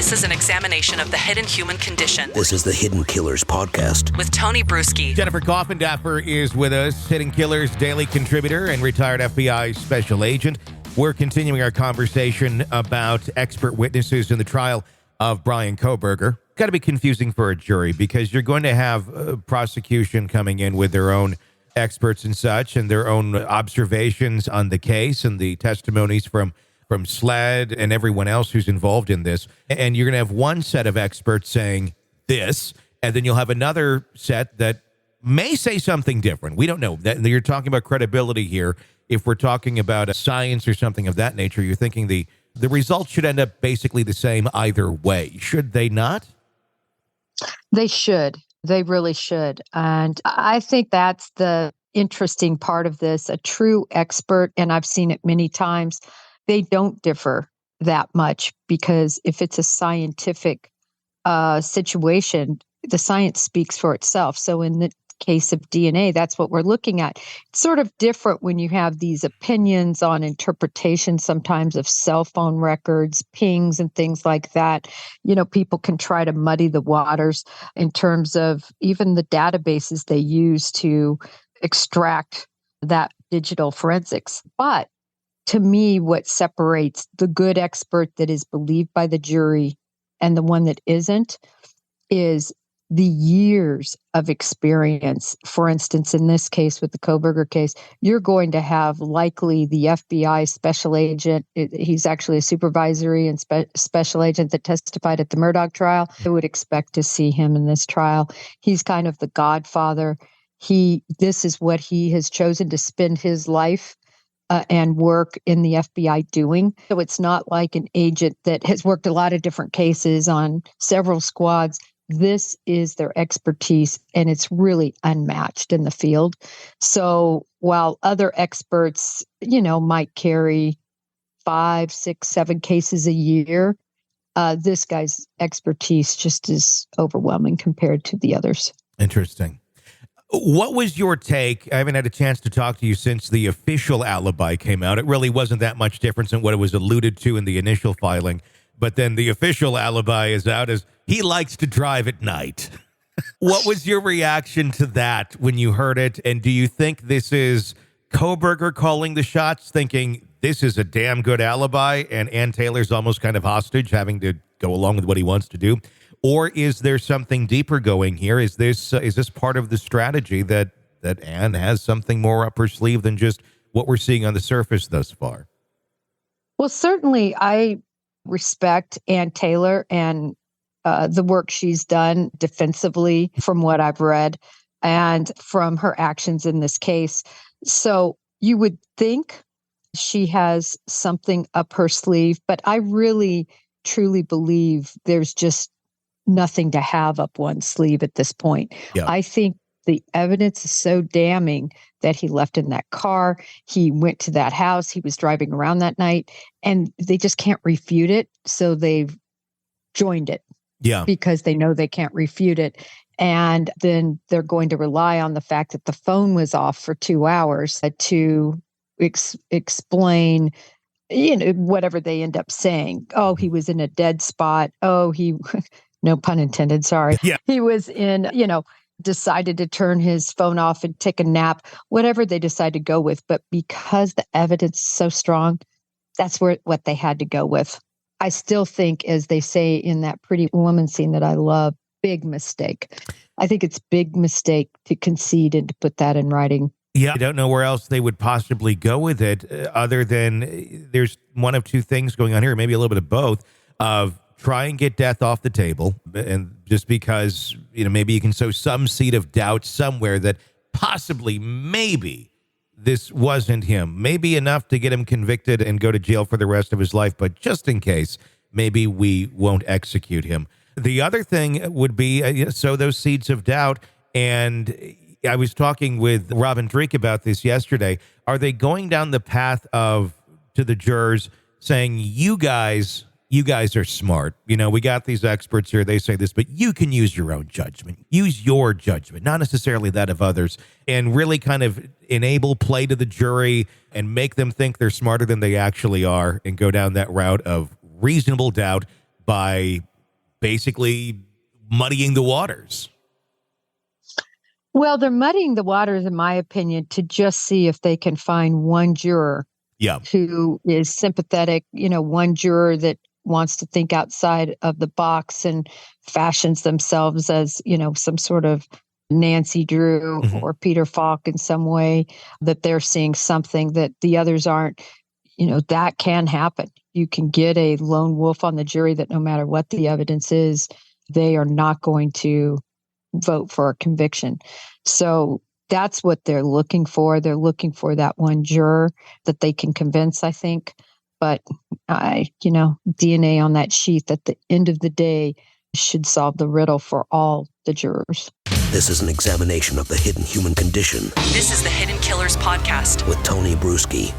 This is an examination of the hidden human condition. This is the Hidden Killers podcast. With Tony Brueski. Jennifer Coffindaffer is with us, Hidden Killers daily contributor and retired FBI special agent. We're continuing our conversation about expert witnesses in the trial of Brian Kohberger. Got to be confusing for a jury because you're going to have prosecution coming in with their own experts and such and their own observations on the case and the testimonies from SLED and everyone else who's involved in this. And you're going to have one set of experts saying this, and then you'll have another set that may say something different. We don't know. You're talking about credibility here. If we're talking about science or something of that nature, you're thinking the results should end up basically the same either way. Should they not? They should. They really should. And I think that's the interesting part of this. A true expert, and I've seen it many times, they don't differ that much because if it's a scientific situation, the science speaks for itself. So in the case of DNA, that's what we're looking at. It's sort of different when you have these opinions on interpretation sometimes of cell phone records, pings, and things like that. You know, people can try to muddy the waters in terms of even the databases they use to extract that digital forensics. But to me, what separates the good expert that is believed by the jury and the one that isn't is the years of experience. For instance, in this case, with the Kohberger case, you're going to have likely the FBI special agent. He's actually a supervisory and special agent that testified at the Murdaugh trial. I would expect to see him in this trial. He's kind of the godfather. This is what he has chosen to spend his life and work in the FBI doing. So it's not like an agent that has worked a lot of different cases on several squads. This is their expertise, and it's really unmatched in the field. So while other experts, might carry 5, 6, 7 cases a year, this guy's expertise just is overwhelming compared to the others. Interesting. What was your take? I haven't had a chance to talk to you since the official alibi came out. It really wasn't that much difference than what it was alluded to in the initial filing. But then the official alibi is out as he likes to drive at night. What was your reaction to that when you heard it? And do you think this is Kohberger calling the shots, thinking this is a damn good alibi and Ann Taylor's almost kind of hostage, having to go along with what he wants to do? Or is there something deeper going here? Is this part of the strategy that Ann has something more up her sleeve than just what we're seeing on the surface thus far? Well, certainly I respect Ann Taylor and the work she's done defensively from what I've read and from her actions in this case. So you would think she has something up her sleeve, but I really, truly believe there's just nothing to have up one's sleeve at this point. Yeah. I think the evidence is so damning that he left in that car. He went to that house. He was driving around that night, and they just can't refute it. So they've joined it. Yeah. Because they know they can't refute it. And then they're going to rely on the fact that the phone was off for 2 hours to explain, whatever they end up saying. Oh, he was in a dead spot. Oh, no pun intended, sorry. Yeah. He was in, decided to turn his phone off and take a nap, whatever they decide to go with. But because the evidence is so strong, that's what they had to go with. I still think, as they say in that Pretty Woman scene that I love, big mistake. I think it's big mistake to concede and to put that in writing. Yeah, I don't know where else they would possibly go with it other than there's one of two things going on here, maybe a little bit of both, of try and get death off the table. And just because, maybe you can sow some seed of doubt somewhere that possibly, maybe this wasn't him. Maybe enough to get him convicted and go to jail for the rest of his life. But just in case, maybe we won't execute him. The other thing would be sow those seeds of doubt. And I was talking with Robin Dreek about this yesterday. Are they going down the path to the jurors saying, you guys are smart. We got these experts here. They say this, but you can use your own judgment. Use your judgment, not necessarily that of others, and really kind of enable play to the jury and make them think they're smarter than they actually are and go down that route of reasonable doubt by basically muddying the waters. Well, they're muddying the waters, in my opinion, to just see if they can find one juror who is sympathetic, one juror that wants to think outside of the box and fashions themselves as, some sort of Nancy Drew or Peter Falk in some way, that they're seeing something that the others aren't. That can happen. You can get a lone wolf on the jury that no matter what the evidence is, they are not going to vote for a conviction. So that's what they're looking for. They're looking for that one juror that they can convince, I think. But DNA on that sheath at the end of the day should solve the riddle for all the jurors. This is an examination of the hidden human condition This is the Hidden Killers Podcast with Tony Brueski.